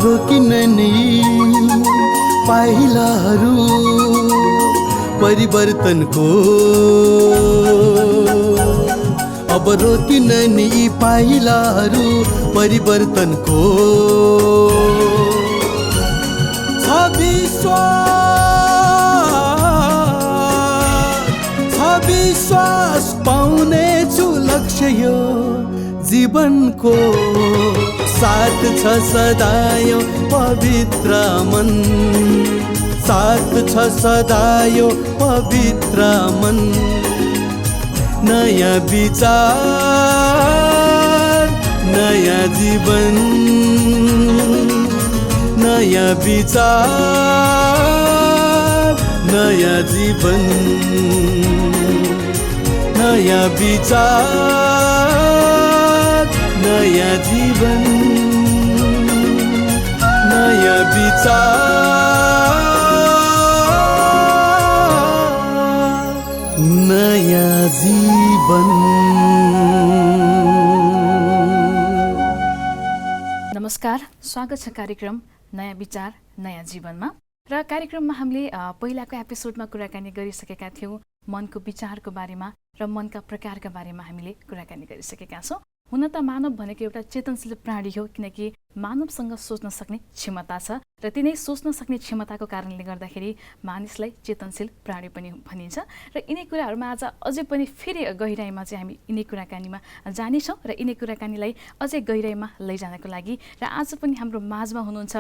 रोकिन नि पाइलाहरू परिवर्तनको, अब रोकिन नि पाइलाहरू परिवर्तनको। छ विश्वास पाउने छु लक्ष्य यो जीवनको। साथ छ सदा यो पवित्र मन, साथ छ सदा यो पवित्र मन। नयाँ विचार नयाँ जीवन, नयाँ विचार नयाँ जीवन, नयाँ विचार नयाँ जीवन, नयाँ विचार नयाँ जीवन। नमस्कार, स्वागत छ कार्यक्रम नयाँ विचार नयाँ जीवनमा। र कार्यक्रममा हामीले पहिलाको एपिसोडमा कुराकानी गरिसकेका थियौँ मनको विचारको बारेमा र मनका प्रकारका बारेमा हामीले कुराकानी गरिसकेका छौँ। हुन त मानव भनेको एउटा चेतनशील प्राणी हो, किनकि मानवसँग सोच्न सक्ने क्षमता छ र तिनै सोच्न सक्ने क्षमताको कारणले गर्दाखेरि मानिसलाई चेतनशील प्राणी पनि भनिन्छ। र यिनै कुराहरूमा आज अझै पनि फेरि गहिराइमा चाहिँ हामी यिनै कुराकानीमा जानेछौँ र यिनै कुराकानीलाई अझै गहिराइमा लैजानको लागि र आज पनि हाम्रो माझमा हुनुहुन्छ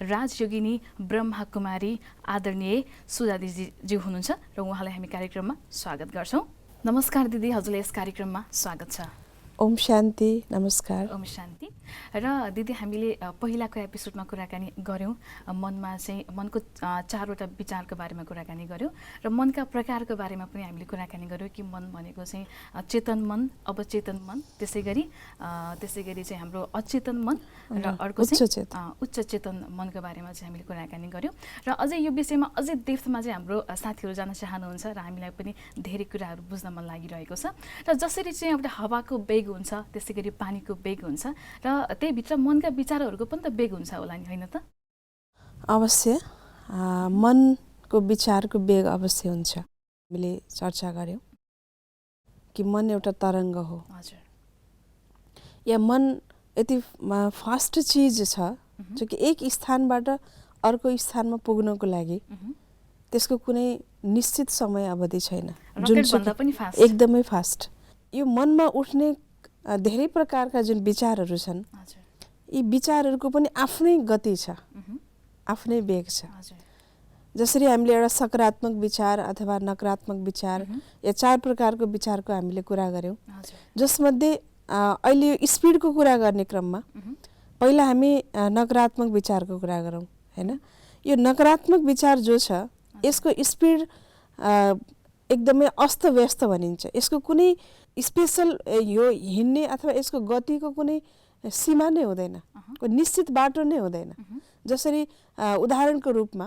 राजयोगिनी ब्रह्मकुमारी आदरणीय सुजादिजी हुनुहुन्छ र उहाँलाई हामी कार्यक्रममा स्वागत गर्छौँ। नमस्कार दिदी, हजुरलाई यस कार्यक्रममा स्वागत छ। ओम शान्ति, नमस्कार। ओम शान्ति। र दिदी, हामीले पहिलाको एपिसोडमा कुराकानी गऱ्यौँ मनमा चाहिँ मनको चारवटा विचारको बारेमा कुराकानी गऱ्यौँ र मनका प्रकारको बारेमा पनि हामीले कुराकानी गऱ्यौँ कि मन भनेको चाहिँ चेतन मन, अवचेतन मन, त्यसै गरी चाहिँ हाम्रो अचेतन मन र अर्को चाहिँ उच्च चेतन मनको बारेमा चाहिँ हामीले कुराकानी गऱ्यौँ। र अझै यो विषयमा अझै डेप्थमा चाहिँ हाम्रो साथीहरू जान चाहनुहुन्छ र हामीलाई पनि धेरै कुराहरू बुझ्न मन लागिरहेको छ। र जसरी चाहिँ एउटा हावाको वेग हुन्छ त्यसै गरी पानीको वेग हुन्छ र त्यही भित्र मनका विचारहरूको पनि त वेग हुन्छ होला नि, होइन त? अवश्य मनको विचारको वेग अवश्य हुन्छ। हामीले चर्चा गऱ्यौँ कि मन एउटा तरङ्ग हो। हजुर। या मन यति फास्ट चिज छ जो कि एक स्थानबाट अर्को स्थानमा पुग्नको लागि त्यसको कुनै निश्चित समय अवधि छैन, एकदमै फास्ट। यो मनमा उठ्ने धेरै प्रकारका जुन विचारहरू छन्, यी विचारहरूको पनि आफ्नै गति छ, आफ्नै वेग छ। जसरी हामीले एउटा सकारात्मक विचार अथवा नकारात्मक विचार या चार प्रकारको विचारको हामीले कुरा गऱ्यौँ, जसमध्ये अहिले यो स्पिडको कुरा गर्ने क्रममा पहिला हामी नकारात्मक विचारको कुरा गरौँ, होइन? यो नकारात्मक विचार जो छ यसको स्पिड एकदमै अस्तव्यस्त भनिन्छ। यसको कुनै स्पेसल यो हिँड्ने अथवा यसको गतिको कुनै सीमा नै हुँदैन, कुनै निश्चित बाटो नै हुँदैन। जसरी उदाहरणको रूपमा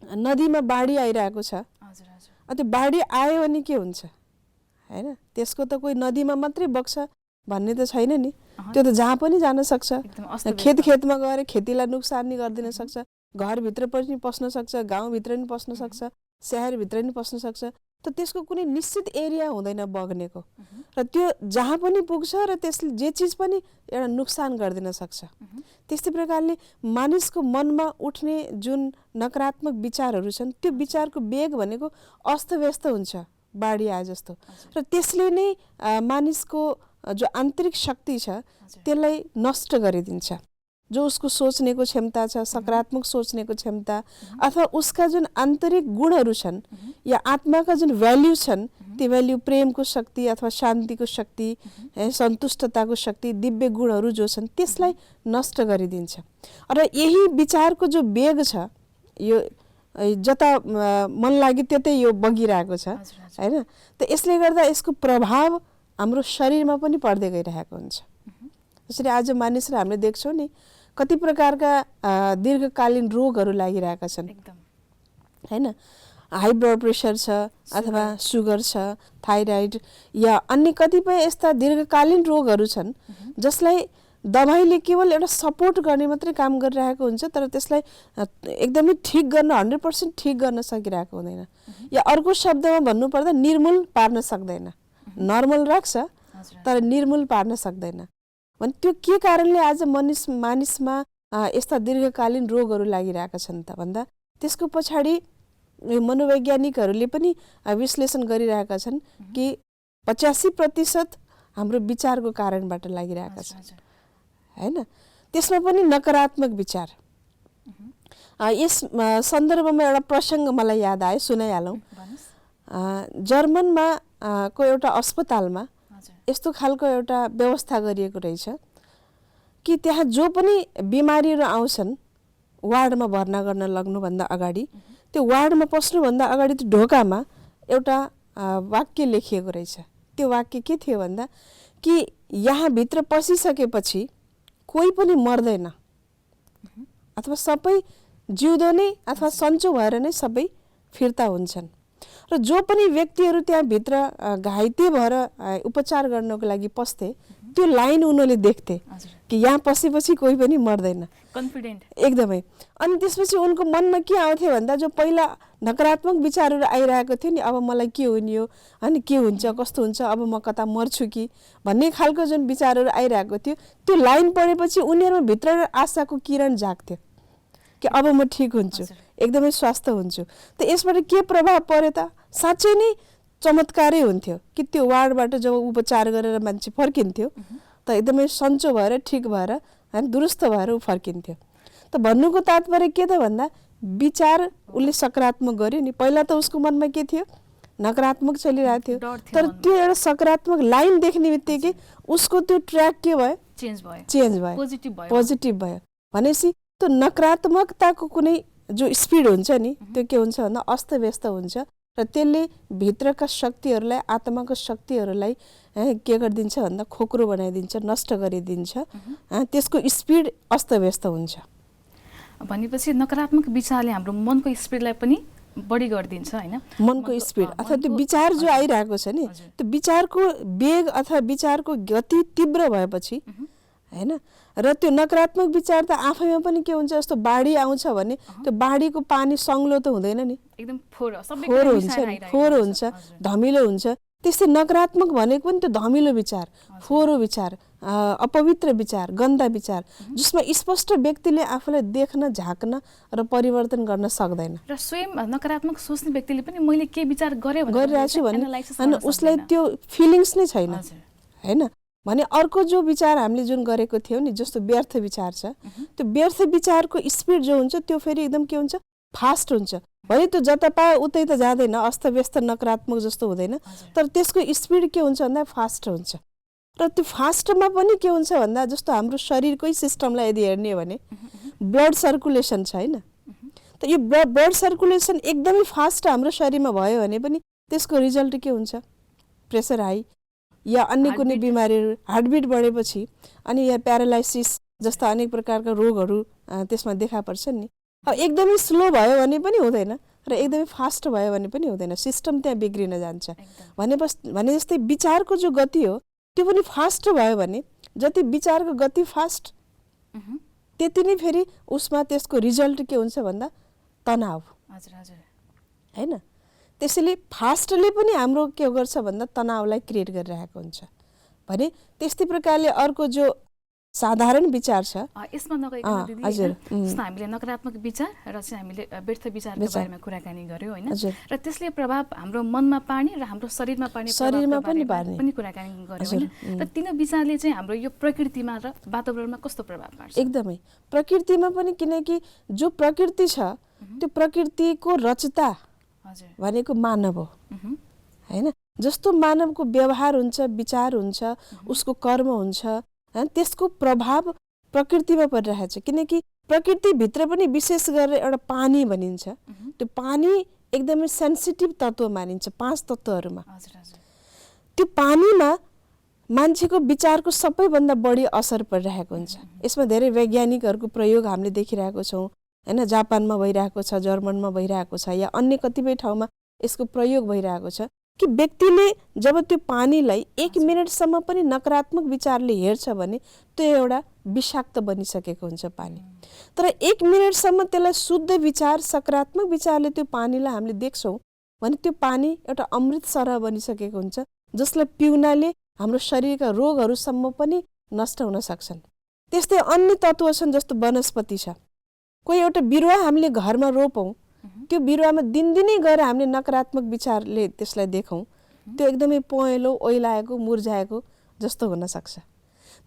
नदीमा बाढी आइरहेको छ, त्यो बाढी आयो भने के हुन्छ, होइन? त्यसको त कोही नदीमा मात्रै बग्छ भन्ने त छैन नि, त्यो त जहाँ पनि जान सक्छ। खेतमा गएर खेतीलाई नोक्सान नि गरिदिन सक्छ, घरभित्र पनि पस्न सक्छ, गाउँभित्र पनि पस्न सक्छ, शहरभित्र पनि पस्न सक्छ। त त्यसको कुनै निश्चित एरिया हुँदैन बग्नेको, र त्यो जहाँ पनि पुग्छ र त्यसले जे चिज पनि एउटा नोक्सान गरिदिन सक्छ। त्यस्तै प्रकारले मानिसको मनमा उठ्ने जुन नकारात्मक विचारहरू छन् त्यो विचारको वेग भनेको अस्तव्यस्त हुन्छ, बाढी आए जस्तो। र त्यसले नै मानिसको जो आन्तरिक शक्ति छ त्यसलाई नष्ट गरिदिन्छ। जो उसको सोच्नेको क्षमता छ, सकारात्मक सोच्नेको क्षमता, अथवा उसका जुन आन्तरिक गुणहरू छन् या आत्माका जुन भ्याल्यु छन्, ती भ्याल्यु प्रेमको शक्ति अथवा शान्तिको शक्ति, सन्तुष्टताको शक्ति, दिव्य गुणहरू जो छन् त्यसलाई नष्ट गरिदिन्छ। र यही विचारको जो वेग छ, यो जता मन लागि त्यतै यो बगिरहेको छ, होइन? त यसले गर्दा यसको प्रभाव हाम्रो शरीरमा पनि पर्दै गइरहेको हुन्छ। जसरी आज मानिसहरू हामीले देख्छौँ नि, कति प्रकारका दीर्घकालीन रोगहरू लागिरहेका छन्, होइन? हाई ब्लड प्रेसर छ अथवा सुगर छ, थाइराइड या अन्य कतिपय यस्ता दीर्घकालीन रोगहरू छन् जसलाई दबाईले केवल एउटा सपोर्ट गर्ने मात्रै काम गरिरहेको हुन्छ, तर त्यसलाई एकदमै ठिक गर्न 100% ठिक गर्न सकिरहेको हुँदैन। या अर्को शब्दमा भन्नुपर्दा निर्मूल पार्न सक्दैन। नर्मल राख्छ तर निर्मूल पार्न सक्दैन। भने त्यो के कारणले आज मानिसमा यस्ता दीर्घकालीन रोगहरू लागिरहेका छन् त भन्दा त्यसको पछाडि मनोवैज्ञानिकहरूले पनि विश्लेषण गरिरहेका छन् कि 85% हाम्रो विचारको कारणबाट लागिरहेका छन्, हैन? त्यसमा पनि नकारात्मक विचार। यस सन्दर्भमा एउटा प्रसङ्ग मलाई याद आयो, सुनाइहालौँ। जर्मनमा को एउटा अस्पतालमा यस्तो खालको एउटा व्यवस्था गरिएको रहेछ कि त्यहाँ जो पनि बिमारीहरू आउँछन् वार्डमा भर्ना गर्न लाग्नुभन्दा अगाडि, त्यो वार्डमा पस्नुभन्दा अगाडि त्यो ढोकामा एउटा वाक्य लेखिएको रहेछ। त्यो वाक्य के थियो भन्दा कि यहाँ भित्र पसिसकेपछि कोही पनि मर्दैन, अथवा सबै जिउँदो नै अथवा सन्चो भएर नै सबै फिर्ता हुन्छन्। र जो पनि व्यक्तिहरू त्यहाँ भित्र घाइते भएर उपचार गर्नको लागि पस्थे, त्यो लाइन उनीहरूले देख्थे कि यहाँ पसेपछि कोही पनि मर्दैन, कन्फिडेन्ट एकदमै। अनि त्यसपछि उनको मनमा के आउँथ्यो भन्दा जो पहिला नकारात्मक विचारहरू आइरहेको थियो नि, अब मलाई के हुने हो, अनि के हुन्छ, कस्तो हुन्छ, अब म कता मर्छु कि भन्ने खालको जुन विचारहरू आइरहेको थियो, त्यो लाइन पढेपछि उनीहरूमा भित्र आशाको किरण जाग्थ्यो कि अब म ठिक हुन्छु, एकदमै स्वस्थ हुन्छु। त यसबाट के प्रभाव पर्यो त? साँच्चै नै चमत्कारै हुन्थ्यो कि त्यो वार्डबाट जब उपचार गरेर मान्छे फर्किन्थ्यो त एकदमै सन्चो भएर ठिक भएर हैन दुरुस्त भएर ऊ फर्किन्थ्यो। त भन्नुको तात्पर्य के त भन्दा विचार उसले सकारात्मक गर्यो नि, पहिला त उसको मनमा के थियो, नकारात्मक चलिरहेको थियो, तर त्यो एउटा सकारात्मक लाइन देख्ने बित्तिकै उसको त्यो ट्र्याक के भयो, चेन्ज भयो, पोजिटिभ भयो। भनेपछि त्यो नकारात्मकताको कुनै जो स्पिड हुन्छ नि, त्यो के हुन्छ भन्दा अस्तव्यस्त हुन्छ र त्यसले भित्रका शक्तिहरूलाई, आत्माको शक्तिहरूलाई के गरिदिन्छ भन्दा खोक्रो बनाइदिन्छ, नष्ट गरिदिन्छ। त्यसको स्पिड अस्तव्यस्त हुन्छ। भनेपछि नकारात्मक विचारले हाम्रो मनको स्पिडलाई पनि बढी गरिदिन्छ, हैन? मनको स्पिड अथवा त्यो विचार जो आइरहेको छ नि, त्यो विचारको वेग अथवा विचारको गति तीव्र भएपछि, हैन, र त्यो नकारात्मक विचार त आफैमा पनि के हुन्छ, जस्तो बाढी आउँछ भने त्यो बाढीको पानी सङ्लो त हुँदैन नि, एकदम फोहोर हुन्छ नि, फोहोर हुन्छ, धमिलो हुन्छ। त्यस्तै नकारात्मक भनेको पनि त्यो धमिलो विचार, फोहोरो विचार, अपवित्र विचार, गन्दा विचार, जसमा स्पष्ट व्यक्तिले आफूलाई देख्न, झाक्न र परिवर्तन गर्न सक्दैन। र स्वयं नकारात्मक सोच्ने व्यक्तिले पनि मैले के विचार गरिरहेको छु भने अनि उसलाई त्यो फिलिङ्स नै छैन, हैन? भने अर्को जो विचार हामीले जुन गरेको थियौँ नि, जस्तो व्यर्थ विचार छ, त्यो व्यर्थ विचारको स्पिड जो हुन्छ त्यो फेरि एकदम के हुन्छ, फास्ट हुन्छ। भने त्यो जता पायो उतै त जाँदैन, अस्तव्यस्त नकारात्मक जस्तो हुँदैन, तर त्यसको स्पिड के हुन्छ भन्दा फास्ट हुन्छ। र त्यो फास्टमा पनि के हुन्छ भन्दा जस्तो हाम्रो शरीरकै सिस्टमलाई यदि हेर्ने हो भने ब्लड सर्कुलेसन छ, हैन? त यो ब्लड सर्कुलेसन एकदमै फास्ट हाम्रो शरीरमा भयो भने पनि त्यसको रिजल्ट के हुन्छ, प्रेसर हाई या अन्य कुनै बिमारीहरू, हार्टबिट बढेपछि अनि या प्यारालाइसिस जस्ता अनेक प्रकारका रोगहरू त्यसमा देखा पर्छन् नि। अब एकदमै स्लो भयो भने पनि हुँदैन र एकदमै फास्ट भयो भने पनि हुँदैन, सिस्टम त्यहाँ बिग्रिन जान्छ। भने जस्तै विचारको जो गति हो त्यो पनि फास्ट भयो भने जति विचारको गति फास्ट त्यति नै फेरि उसमा त्यसको रिजल्ट के हुन्छ भन्दा तनाव, हैन? त्यसैले फास्टले पनि हाम्रो के गर्छ भन्दा तनावलाई क्रिएट गरिरहेको हुन्छ। भने त्यस्तै प्रकारले अर्को जो साधारण विचार छ, यसमा नगइकन दिदी जस्तो हामीले नकारात्मक विचार र चाहिँ हामीले व्यर्थ विचारको बारेमा कुराकानी गर्यौं, हैन? र त्यसले प्रभाव हाम्रो मनमा पार्ने र हाम्रो शरीरमा पार्ने पनि कुराकानी गर्यौं, हैन? र तीन विचारले चाहिँ हाम्रो यो प्रकृतिमा र वातावरणमा कस्तो प्रभाव पार्छ? एकदमै प्रकृतिमा पनि, किनकि जो प्रकृति छ त्यो प्रकृतिको रचता भनेको मानव हो, हैन? जस्तो मानवको व्यवहार हुन्छ, विचार हुन्छ, उसको कर्म हुन्छ, त्यसको प्रभाव प्रकृतिमा परिरहेको छ। किनकि प्रकृतिभित्र पनि विशेष गरेर एउटा पानी भनिन्छ, त्यो पानी एकदमै सेन्सिटिभ तत्त्व मानिन्छ 5 तत्त्वहरूमा। त्यो पानीमा मान्छेको विचारको सबैभन्दा बढी असर परिरहेको हुन्छ। यसमा धेरै वैज्ञानिकहरूको प्रयोग हामीले देखिरहेको छौँ, हैन? जापानमा भइरहेको छ, जर्मनमा भइरहेको छ, या अन्य कतिपय ठाउँमा यसको प्रयोग भइरहेको छ। कि व्यक्तिले जब त्यो पानीलाई 1 मिनेटसम्म पनि नकारात्मक विचारले हेर्छ भने त्यो एउटा विषाक्त बनिसकेको हुन्छ पानी। तर 1 मिनेटसम्म त्यसलाई शुद्ध विचार सकारात्मक विचारले त्यो पानीलाई हामीले देख्छौँ भने त्यो पानी एउटा अमृत सरह बनिसकेको हुन्छ, जसलाई पिउनाले हाम्रो शरीरका रोगहरूसम्म पनि नष्ट हुन सक्छन्। त्यस्तै अन्य तत्त्व छन्, जस्तो वनस्पति छ। कोही एउटा बिरुवा हामीले घरमा रोपौँ, त्यो बिरुवामा दिनदिनै गएर हामीले नकारात्मक विचारले त्यसलाई देखौँ, त्यो एकदमै पहेँलो ओइलाएको मुर्झाएको जस्तो हुन सक्छ।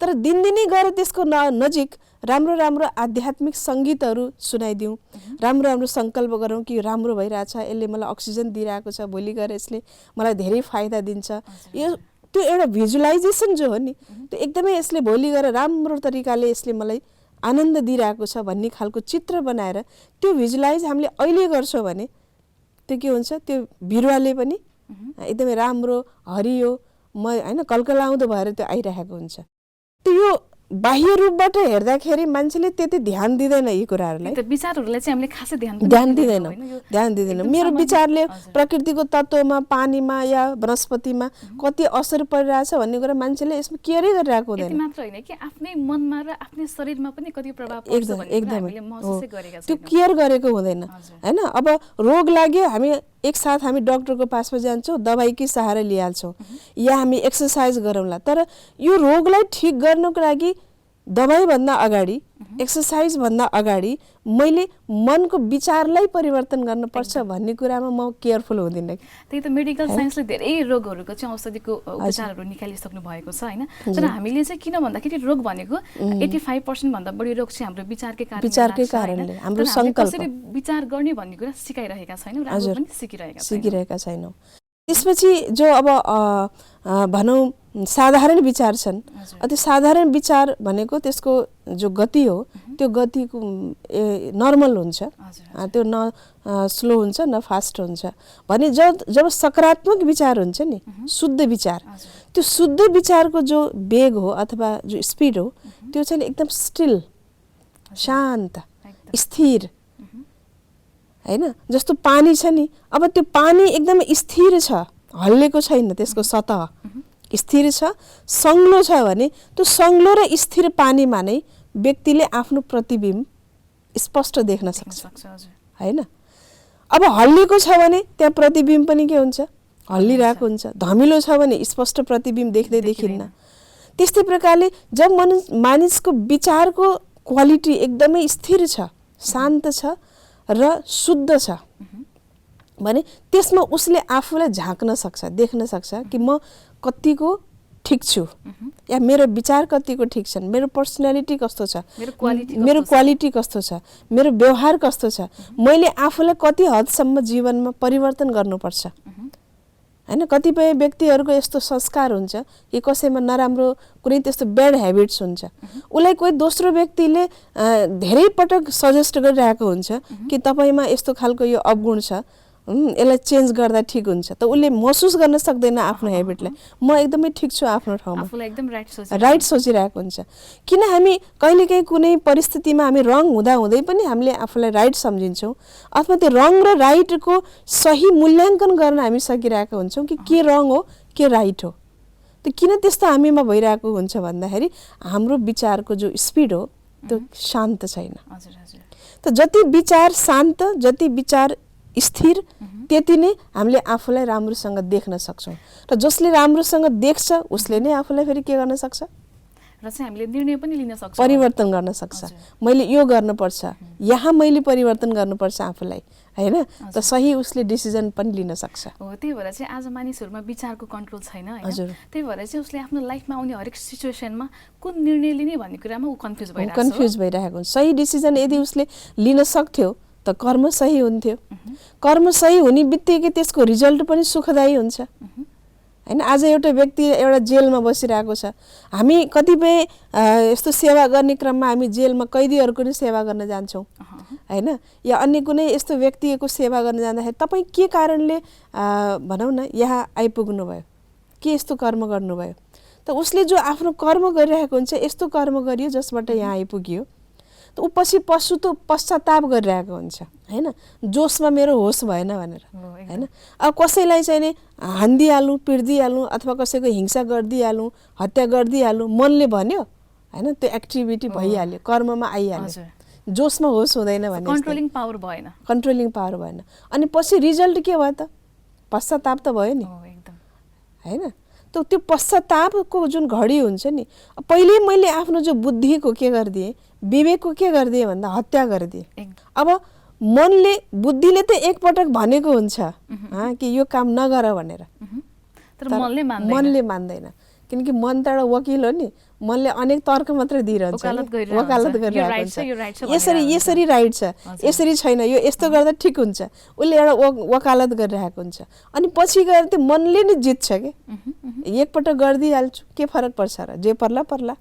तर दिनदिनै गएर त्यसको नजिक राम्रो राम्रो आध्यात्मिक सङ्गीतहरू सुनाइदिउँ, राम्रो राम्रो सङ्कल्प गरौँ कि राम्रो भइरहेछ, यसले मलाई अक्सिजन दिइरहेको छ, भोलि गएर यसले मलाई धेरै फाइदा दिन्छ। यो त्यो एउटा भिजुलाइजेसन जो हो नि, त्यो एकदमै यसले भोलि गएर राम्रो तरिकाले यसले मलाई आनन्द दिइरहेको छ भन्ने खालको चित्र बनाएर त्यो भिजुलाइज हामीले अहिले गर्छौँ भने त्यो के हुन्छ, त्यो बिरुवाले पनि एकदमै राम्रो हरियो होइन कलकलाउँदो भएर त्यो आइरहेको हुन्छ। त्यो यो बाह्य रूपबाट हेर्दाखेरि मान्छेले त्यति ध्यान दिँदैन यी कुराहरूलाई, विचारहरूलाई चाहिँ हामीले खासै ध्यान दिँदैन। मेरो विचारले प्रकृतिको तत्त्वमा, पानीमा या वनस्पतिमा कति असर परिरहेछ भन्ने कुरा मान्छेले यसमा केयरै गरिरहेको हुँदैन। मात्र होइन कि आफ्नै मनमा र आफ्नै शरीरमा पनि कति प्रभाव पर्छ भन्ने हामीले महसुसै गरेका छैनौँ, त्यो केयर गरेको हुँदैन हैन। अब रोग लाग्यो, हामी एकसाथ हामी डक्टरको पासमा जान्छौँ, दबाईकै सहारा लिइहाल्छौँ, या हामी एक्सर्साइज गरौँला। तर यो रोगलाई ठिक गर्नको लागि दबाईभन्दा अगाडि, एक्सर्साइजभन्दा अगाडि मैले मनको विचारलाई परिवर्तन गर्नुपर्छ भन्ने कुरामा म केयरफुल हुँदिनँ। त्यही त मेडिकल साइन्सले धेरै रोगहरूको चाहिँ औषधिको उपचारहरू निकालिसक्नु भएको छ होइन। तर हामीले चाहिँ किन भन्दाखेरि रोग भनेको 85% भन्दा बढी रोग चाहिँ हाम्रो विचारकै कारणले हाम्रो सङ्कल्प कसरी विचार गर्ने भन्ने कुरा सिकाइरहेका छैनौँ र आफू पनि सिकिरहेका छैनौँ। त्यसपछि जो अब भनौँ साधारण विचार छन्, त्यो साधारण विचार भनेको त्यसको जो गति हो त्यो गतिको नर्मल हुन्छ, त्यो न स्लो हुन्छ न फास्ट हुन्छ भने जब सकारात्मक विचार हुन्छ नि, शुद्ध विचार, त्यो शुद्ध विचारको जो वेग हो अथवा जो स्पिड हो त्यो चाहिँ एकदम स्टिल, शान्त, स्थिर हैन। जस्तो पानी छ नि, अब त्यो पानी एकदमै स्थिर छ, हल्लेको छैन, त्यसको सतह स्थिर छ, सङ्लो छ भने त्यो सङ्लो र स्थिर पानीमा नै व्यक्तिले आफ्नो प्रतिबिम्ब स्पष्ट देख्न सक्छ हैन। अब हल्लेको छ भने त्यहाँ प्रतिबिम्ब पनि के हुन्छ, हल्लिरहेको हुन्छ। धमिलो छ भने स्पष्ट प्रतिबिम्ब देख्दै देखिन्न। त्यस्तै प्रकारले जब मानिसको विचारको क्वालिटी एकदमै स्थिर छ, शान्त छ र शुद्ध छ भने त्यसमा उसले आफूलाई झाँक्न सक्छ, देख्न सक्छ कि म कतिको ठिक छु, या मेरो विचार कतिको ठिक छन्, मेरो पर्सनालिटी कस्तो छ, मेरो क्वालिटी कस्तो छ, मेरो व्यवहार कस्तो छ, मैले आफूलाई कति हदसम्म जीवनमा परिवर्तन गर्नुपर्छ हैन। कतिपय व्यक्तिहरूको यस्तो संस्कार हुन्छ कि कसैमा नराम्रो कुनै त्यस्तो ब्याड ह्याबिट्स हुन्छ, उसलाई कोही दोस्रो व्यक्तिले धेरै पटक सजेस्ट गरिरहेको हुन्छ कि तपाईँमा यस्तो खालको यो अवगुण छ, यसलाई चेन्ज गर्दा ठिक हुन्छ, त उसले महसुस गर्न सक्दैन आफ्नो ह्याबिटलाई, म एकदमै ठिक छु आफ्नो ठाउँमा, राइट सोचिरहेको हुन्छ। किन हामी कहिलेकाहीँ कुनै परिस्थितिमा हामी रङ हुँदै पनि हामीले आफूलाई राइट सम्झिन्छौँ, अथवा त्यो रङ र राइटको सही मूल्याङ्कन गर्न हामी सकिरहेका हुन्छौँ कि के रङ हो के राइट हो। त किन त्यस्तो हामीमा भइरहेको हुन्छ भन्दाखेरि हाम्रो विचारको जो स्पिड हो त्यो शान्त छैन। त जति विचार शान्त, जति विचार स्थिर, त्यति नै हामीले आफूलाई राम्रोसँग देख्न सक्छौँ, र जसले राम्रोसँग देख्छ उसले नै आफूलाई फेरि के गर्न सक्छ, र चाहिँ हामीले निर्णय पनि लिन सक्छौँ, परिवर्तन गर्न सक्छ। मैले यो गर्नुपर्छ, यहाँ मैले परिवर्तन गर्नुपर्छ आफूलाई हैन, त सही उसले डिसिजन पनि लिन सक्छ। हो, त्यही भएर चाहिँ आज मानिसहरूमा विचारको कन्ट्रोल छैन हैन। त्यही भएर चाहिँ उसले आफ्नो लाइफमा आउने हरेक सिचुएसनमा कुन निर्णय लिने भन्ने कुरामा ऊ कन्फ्युज भइरहेको हुन्छ। सही डिसिजन यदि उसले लिन सक्थ्यो त कर्म सही हुन्थ्यो, कर्म सही हुने बित्तिकै त्यसको रिजल्ट पनि सुखदायी हुन्छ हैन। आज एउटा व्यक्ति एउटा जेलमा बसिरहेको छ, हामी कतिपय यस्तो सेवा गर्ने क्रममा हामी जेलमा कैदीहरूको नै सेवा गर्न जान्छौँ हैन, या अन्य कुनै यस्तो व्यक्तिको सेवा गर्न जाँदाखेरि तपाईँ के कारणले भनौँ न यहाँ आइपुग्नु भयो, के यस्तो कर्म गर्नुभयो, त उसले जो आफ्नो कर्म गरिरहेको हुन्छ, यस्तो कर्म गरियो जसबाट यहाँ आइपुग्यो, त ऊ पछि पश्चाताप गरिरहेको हुन्छ हैन, जोसमा मेरो होस भएन भनेर हैन। अब कसैलाई चाहिँ नि हान्दिहालौँ, पिट्दिहालौँ अथवा कसैको हिंसा गरिदिइहालौँ, हत्या गरिदिइहालौँ, मनले भन्यो हैन, त्यो एक्टिभिटी भइहाल्यो, कर्ममा आइहाल्यो, जोसमा होस हुँदैन भने कन्ट्रोलिङ पावर भएन, कन्ट्रोलिङ पावर भएन। अनि पछि रिजल्ट के भयो त? पश्चाताप त भयो नि हैन। त्यो पश्चातापको जुन घडी हुन्छ नि, पहिले मैले आफ्नो जो बुद्धिको के गरिदिएँ, विवेकको के गरिदिएँ भन्दा हत्या गरिदिएँ। अब मनले, बुद्धिले त एकपटक भनेको हुन्छ कि यो काम नगर भनेर, तर मनले मान्दैन, किनकि मन त एउटा वकिल हो नि, मनले अनेक तर्क मात्रै दिइरहन्छ, वकालत गरिरहेको हुन्छ, यसरी राइट छ, यसरी छैन, यो यस्तो गर्दा ठिक हुन्छ, उसले एउटा वकालत गरिरहेको हुन्छ। अनि पछि गएर त्यो मनले नै जित्छ के, एकपटक गरिदिइहाल्छु, के फरक पर्छ र, जे पर्ला पर्ला।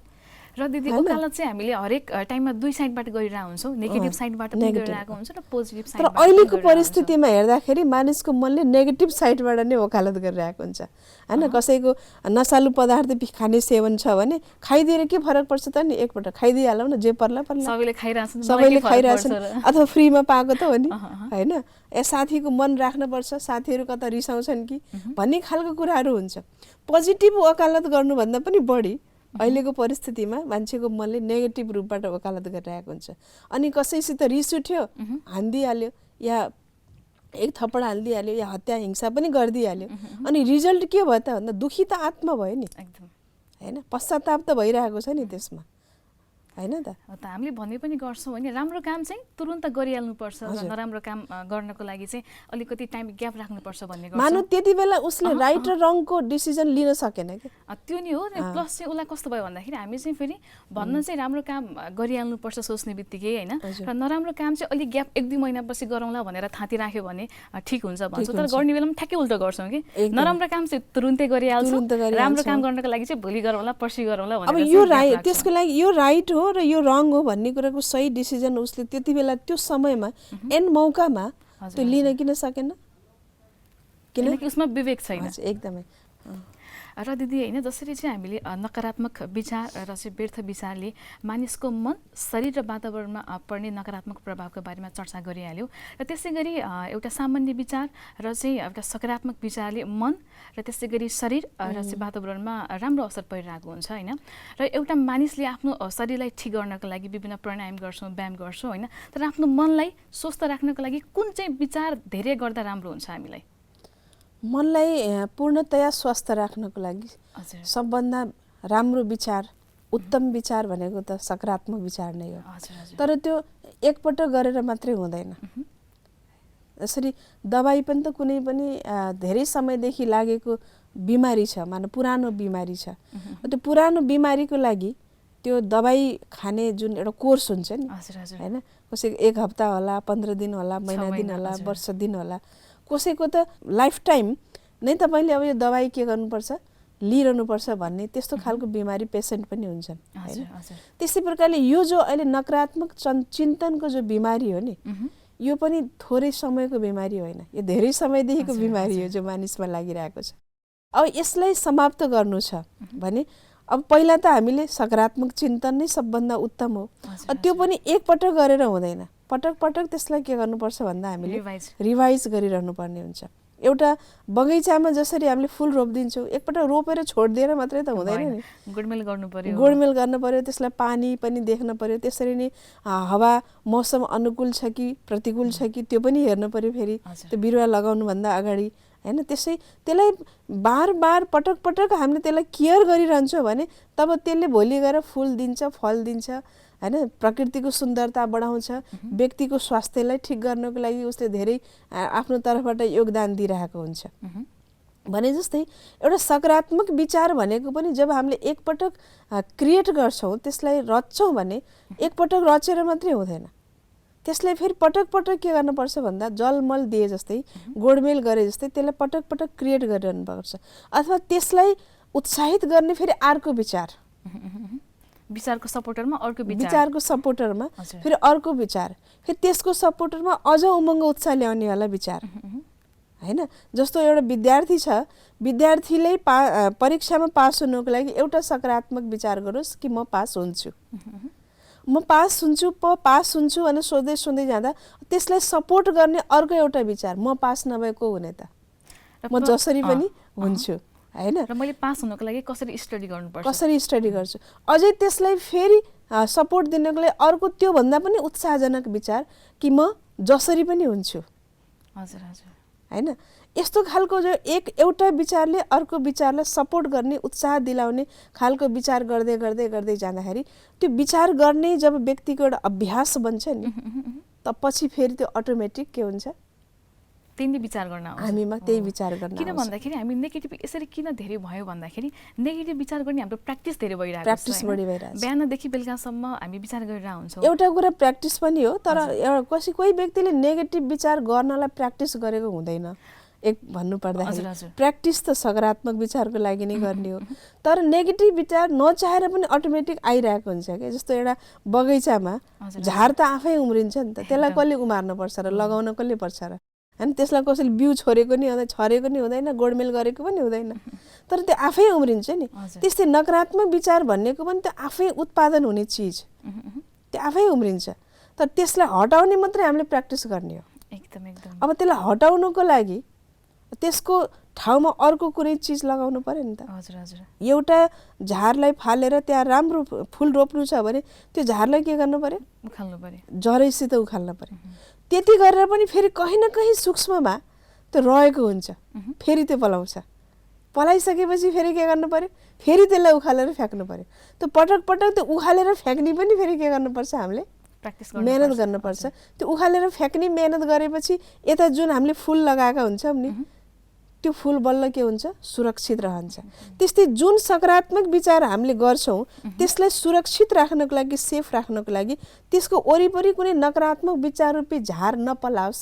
र दिदी वकालत चाहिँ हामीले हरेक टाइममा दुई साइडबाट गरिरहेको हुन्छौँ, नेगेटिभ साइडबाट पनि गरिरहेको हुन्छ र पोजिटिभ साइड। तर अहिलेको परिस्थितिमा हेर्दाखेरि मानिसको मनले नेगेटिभ साइडबाट नै वकालत गरिरहेको हुन्छ हैन। कसैको नसालु पदार्थ खाने सेवन छ भने खाइदिएर के फरक पर्छ त नि, एकपटक खाइदिइहालौँ न, जे पर्ला पर्ला, सबैले खाइरहेछन् अथवा फ्रीमा पाएको त हो नि हैन। साथीको मन राख्नुपर्छ, साथीहरू कता रिसाउँछन् कि भन्ने खालको कुराहरू हुन्छ। पोजिटिभ वकालत गर्नुभन्दा पनि बढी अहिलेको परिस्थितिमा मान्छेको मनले नेगेटिभ रूपबाट वकालत गरिरहेको हुन्छ। अनि कसैसित रिस उठ्यो, हान्दिहाल्यो, या एक थप्पड हालिदिइहाल्यो, या हत्या हिंसा पनि गरिदिइहाल्यो, अनि रिजल्ट के भयो त भन्दा दुखी त आत्मा भयो नि हैन, पश्चाताप त भइरहेको छ नि त्यसमा हैन त। हामीले भन्ने पनि गर्छौँ होइन, राम्रो काम चाहिँ तुरुन्त गरिहाल्नुपर्छ, नराम्रो काम गर्नको लागि चाहिँ अलिकति टाइम ग्याप राख्नुपर्छ भन्ने गर्छौँ। मानव त्यति बेला उसले राइट र रङको डिसिजन लिन सकेन कि, त्यो नि हो। प्लस चाहिँ उसलाई कस्तो भयो भन्दाखेरि हामी चाहिँ फेरि भन्न चाहिँ राम्रो काम गरिहाल्नुपर्छ सोच्ने बित्तिकै होइन, र नराम्रो काम चाहिँ अलिक ग्याप 1-2 महिनापछि गरौँला भनेर थाती राख्यो भने ठिक हुन्छ भन्छौँ। तर गर्ने बेलामा ठ्याक्कै उल्टो गर्छौँ कि, नराम्रो काम चाहिँ तुरुन्तै गरिहाल्छौँ, राम्रो काम गर्नको लागि चाहिँ भोलि गरौँला, पर्सि गरौँला भनेर। अब यो राइट, त्यसको लागि यो राइट हो र यो रङ हो भन्ने कुराको सही डिसिजन उसले त्यति बेला त्यो समयमा एन्ड मौकामा त्यो लिन किन सकेन? किनकि उसमा विवेक छैन एकदमै। र दिदी होइन, जसरी चाहिँ हामीले नकारात्मक विचार र चाहिँ व्यर्थ विचारले मानिसको मन, शरीर र वातावरणमा पर्ने नकारात्मक प्रभावको बारेमा चर्चा गरिहाल्यौँ, र त्यसै गरी एउटा सामान्य विचार र चाहिँ एउटा सकारात्मक विचारले मन र त्यसै गरी शरीर र चाहिँ वातावरणमा राम्रो असर परिरहेको हुन्छ होइन। र एउटा मानिसले आफ्नो शरीरलाई ठिक गर्नको लागि विभिन्न प्राणायाम गर्छौँ, व्यायाम गर्छौँ होइन, तर आफ्नो मनलाई स्वस्थ राख्नको लागि कुन चाहिँ विचार धेरै गर्दा राम्रो हुन्छ? हामीलाई मनलाई पूर्णतया स्वस्थ राख्नको लागि सबभन्दा राम्रो विचार, उत्तम विचार भनेको त सकारात्मक विचार नै हो। तर त्यो एकपटक गरेर मात्रै हुँदैन। जसरी दबाई पनि त कुनै पनि धेरै समयदेखि लागेको बिमारी छ, मानव पुरानो बिमारी छ, त्यो पुरानो बिमारीको लागि त्यो दबाई खाने जुन एउटा कोर्स हुन्छ नि हैन, कसैको 1 हप्ता होला, 15 दिन होला, महिना दिन होला, वर्ष दिन होला, कसैको त लाइफ टाइम नै तपाईँले अब यो दबाई के गर्नुपर्छ, लिइरहनुपर्छ भन्ने त्यस्तो खालको बिमारी पेसेन्ट पनि हुन्छन् हैन। त्यसै प्रकारले यो जो अहिले नकारात्मक चिन्तनको जो बिमारी हो नि, यो पनि थोरै समयको बिमारी होइन, यो धेरै समयदेखिको बिमारी हो जो मानिसमा लागिरहेको छ। अब यसलाई समाप्त गर्नु छ भने अब पहिला त हामीले सकारात्मक चिन्तन नै सबभन्दा उत्तम हो। त्यो पनि एकपटक गरेर हुँदैन, पटक पटक त्यसलाई के गर्नुपर्छ भन्दा हामीले रिभाइज गरिरहनु पर्ने हुन्छ। एउटा बगैँचामा जसरी हामीले फुल रोपिदिन्छौँ, एकपटक रोपेर छोडिदिएर मात्रै त हुँदैन नि, गोडमेल गर्नु पर्यो, त्यसलाई पानी पनि देख्न पर्यो, त्यसरी नै हावा मौसम अनुकूल छ कि प्रतिकूल छ कि त्यो पनि हेर्नु पर्यो फेरि त्यो बिरुवा लगाउनुभन्दा अगाडि हैन। त्यसलाई बार बार पटक पटक हामीले त्यसलाई केयर गरिरहन्छौँ भने तब त्यसले भोलि गएर फुल दिन्छ, फल दिन्छ हैन, प्रकृतिको सुन्दरता बढाउँछ, व्यक्तिको स्वास्थ्यलाई ठिक गर्नको लागि उसले धेरै आफ्नो तर्फबाट योगदान दिइरहेको हुन्छ। भने जस्तै एउटा सकारात्मक विचार भनेको पनि जब हामीले एकपटक क्रिएट गर्छौँ, त्यसलाई रच्छौँ भने एकपटक रचेर मात्रै हुँदैन, त्यसलाई फेरि पटक पटक के गर्नुपर्छ भन्दा जलमल दिए जस्तै, गोडमेल गरे जस्तै त्यसलाई पटक पटक क्रिएट गरिरहनुपर्छ। अथवा त्यसलाई उत्साहित गर्ने फेरि अर्को विचारको सपोर्टरमा अर्को विचारको सपोर्टरमा फेरि अर्को विचार, फेरि त्यसको सपोर्टरमा अझ उमङ्ग उत्साह ल्याउनेवाला विचार हैन। जस्तो एउटा विद्यार्थी छ, विद्यार्थीले परीक्षामा पास हुनुको लागि एउटा सकारात्मक विचार गरोस् कि म पास हुन्छु, म पास हुन्छु पास हुन्छु भनेर सोच्दै जाँदा त्यसलाई सपोर्ट गर्ने अर्को एउटा विचार, म पास नभएको हुने त, म जसरी पनि हुन्छु हैन, र मैले पास हुनको लागि कसरी स्टडी गर्नुपर्छ, कसरी स्टडी गर्छु, अझै त्यसलाई फेरि सपोर्ट दिनको लागि अर्को त्योभन्दा पनि उत्साहजनक विचार कि म जसरी पनि हुन्छु। हजुर हजुर हैन, यस्तो खालको जो एउटा विचारले अर्को विचारलाई सपोर्ट गर्ने, उत्साह दिलाउने खालको विचार गर्दै जाँदाखेरि त्यो विचार गर्ने जब व्यक्तिको एउटा अभ्यास बन्छ नि, त पछि फेरि त्यो अटोमेटिक के हुन्छ, त्यही विचार गर्न आउँछ, हामीमा त्यही विचार गर्न किन भन्दाखेरि हामी नेगेटिभ यसरी किन धेरै भयो भन्दाखेरि नेगेटिभ विचार गर्ने हाम्रो प्र्याक्टिस धेरै भइरहेको छ, प्र्याक्टिस बढिरहेको छ, बिहानदेखि बेलुकासम्म हामी विचार गरेर हुन्छौँ। एउटा कुरा प्र्याक्टिस पनि हो, तर कोही व्यक्तिले नेगेटिभ विचार गर्नलाई प्र्याक्टिस गरेको हुँदैन। एक भन्नुपर्दाखेरि प्र्याक्टिस त सकारात्मक विचारको लागि नै गर्ने हो, तर नेगेटिभ विचार नचाहेर पनि अटोमेटिक आइरहेको हुन्छ क्या। जस्तो एउटा बगैँचामा झार त आफै उम्रिन्छ नि त, त्यसलाई कसले उमार्नुपर्छ र लगाउन कसले पर्छ र, हैन, त्यसलाई कसैले बिउ छरेको नि हुँदैन, गोडमेल गरेको पनि हुँदैन, तर त्यो आफै उम्रिन्छ नि। त्यस्तै नकारात्मक विचार भन्नेको पनि त्यो आफै उत्पादन हुने चिज, त्यो आफै उम्रिन्छ, तर त्यसलाई हटाउने मात्रै हामीले प्र्याक्टिस गर्ने हो। एकदम एकदम। अब त्यसलाई हटाउनको लागि त्यसको ठाउँमा अर्को कुनै चिज लगाउनु पर्यो नि त। हजुर हजुर। एउटा झारलाई फालेर त्यहाँ राम्रो फुल रोप्नु छ भने त्यो झारलाई के गर्नु पर्यो, उखाल्नु पर्यो, जरैसित उखाल्नु पर्यो। त्यति गरेर पनि फेरि कहीँ न कहीँ सूक्ष्ममा त्यो रहेको हुन्छ, फेरि त्यो पलाउँछ, पलाइसकेपछि फेरि के गर्नु पर्यो, फेरि त्यसलाई उखालेर फ्याँक्नु पर्यो। त्यो पटक पटक त्यो उखालेर फ्याँक्ने पनि फेरि के गर्नुपर्छ, हामीले प्र्याक्टिस मेहनत गर्नुपर्छ। त्यो उखालेर फ्याँक्ने मेहनत गरेपछि यता जुन हामीले फुल लगाएका हुन्छौँ नि, त्यो फुल बल्ल के हुन्छ, सुरक्षित रहन्छ। त्यस्तै जुन सकारात्मक विचार हामीले गर्छौँ त्यसलाई सुरक्षित राख्नको लागि, सेफ राख्नको लागि त्यसको वरिपरि कुनै नकारात्मक विचार रूपी झार नपलाओस्,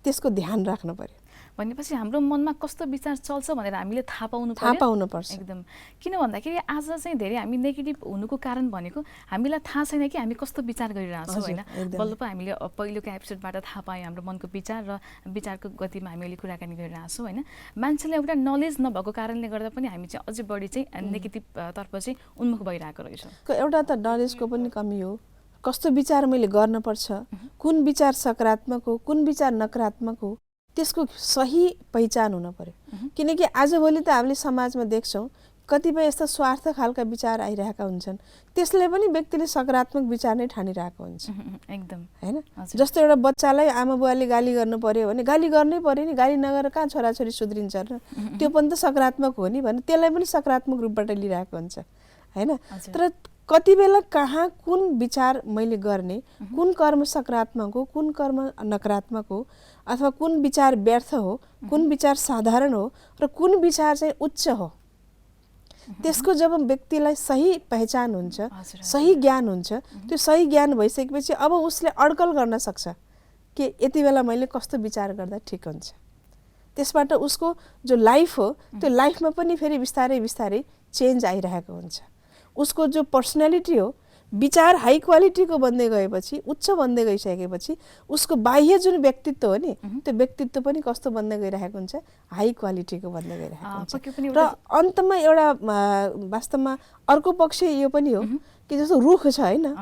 त्यसको ध्यान राख्नु पर्यो। भनेपछि हाम्रो मनमा कस्तो विचार चल्छ भनेर हामीले थाहा पाउनुपर्छ। एकदम। किन भन्दाखेरि आज चाहिँ धेरै हामी नेगेटिभ हुनुको कारण भनेको हामीलाई थाहा छैन कि हामी कस्तो विचार गरिरहेको छौँ होइन। बल्ल पो हामीले पहिलोको एपिसोडबाट थाहा पायौँ हाम्रो मनको विचार र विचारको गतिमा हामी अहिले कुराकानी गरिरहेको छौँ होइन। मान्छेलाई एउटा नलेज नभएको कारणले गर्दा पनि हामी चाहिँ अझै बढी चाहिँ नेगेटिभतर्फ चाहिँ उन्मुख भइरहेको रहेछ। एउटा त नलेजको पनि कमी हो, कस्तो विचार मैले गर्नुपर्छ, कुन विचार सकारात्मक हो, कुन विचार नकारात्मक हो, त्यसको सही पहिचान हुन पर्यो। किनकि आजभोलि त हामीले समाजमा देख्छौँ कतिपय यस्ता स्वार्थ खालका विचार आइरहेका हुन्छन्, त्यसले पनि व्यक्तिले सकारात्मक विचार नै ठानिरहेको हुन्छ। एकदम हैन, जस्तो एउटा बच्चालाई आमा बुवाले गाली गर्नु पर्यो भने गाली गर्नै पर्यो नि, गाली नगरेर कहाँ छोराछोरी सुध्रिन्छ र, त्यो पनि त सकारात्मक हो नि भने त्यसलाई पनि सकारात्मक रूपबाट लिइरहेको हुन्छ हैन। तर कति बेला कहाँ कुन विचार मैले गर्ने, कुन कर्म सकारात्मक हो, कुन कर्म नकारात्मक हो, अथवा कुन विचार व्यर्थ हो, कुन विचार साधारण हो र कुन विचार चाहिँ उच्च हो, त्यसको जब व्यक्तिलाई सही पहिचान हुन्छ, सही ज्ञान हुन्छ, त्यो सही ज्ञान भइसकेपछि अब उसले अड्कल गर्न सक्छ कि यति बेला मैले कस्तो विचार गर्दा ठिक हुन्छ। त्यसबाट उसको जो लाइफ हो त्यो लाइफमा पनि फेरि बिस्तारै बिस्तारै चेन्ज आइरहेको हुन्छ। उसको जो पर्सनालिटी हो, विचार हाई क्वालिटीको बन्दै गएपछि, उच्च बन्दै गइसकेपछि उसको बाह्य जुन व्यक्तित्व हो नि, त्यो व्यक्तित्व पनि कस्तो बन्दै गइरहेको हुन्छ, हाई क्वालिटीको बन्दै गइरहेको हुन्छ। र अन्तमा एउटा वास्तवमा अर्को पक्ष यो पनि हो कि जस्तो रुख छ होइन,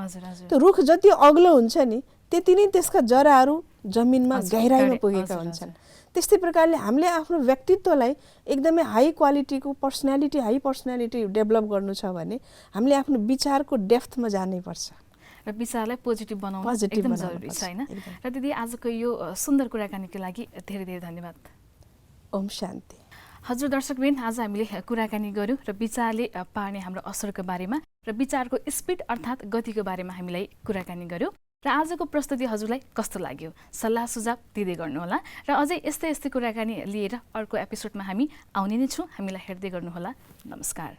त्यो रुख जति अग्लो हुन्छ नि त्यति नै त्यसका जराहरू जमिनमा गहिराइमा पुगेका हुन्छन्। त्यस्तै प्रकारले हामीले आफ्नो व्यक्तित्वलाई एकदमै हाई क्वालिटीको पर्सनालिटी, हाई पर्सनालिटी डेभलप गर्नु छ भने हामीले आफ्नो विचारको डेप्थमा जानैपर्छ र विचारलाई पोजिटिभ बनाउनु एकदम जरुरी छ होइन। र दिदी आजको यो सुन्दर कुराकानीको लागि धेरै धेरै धन्यवाद। ओम शान्ति। हजुर दर्शकवृन्द, आज हामीले कुराकानी गऱ्यौँ र विचारले पार्ने हाम्रो असरको बारेमा र विचारको स्पिड अर्थात् गतिको बारेमा हामीलाई कुराकानी गऱ्यौँ। र आजको प्रस्तुति हजुरलाई कस्तो लाग्यो, सल्लाह सुझाव दिँदै गर्नुहोला र अझै यस्तै यस्तै कुराकानी लिएर अर्को एपिसोडमा हामी आउने नै छौँ। हामीलाई हेर्दै गर्नुहोला। नमस्कार।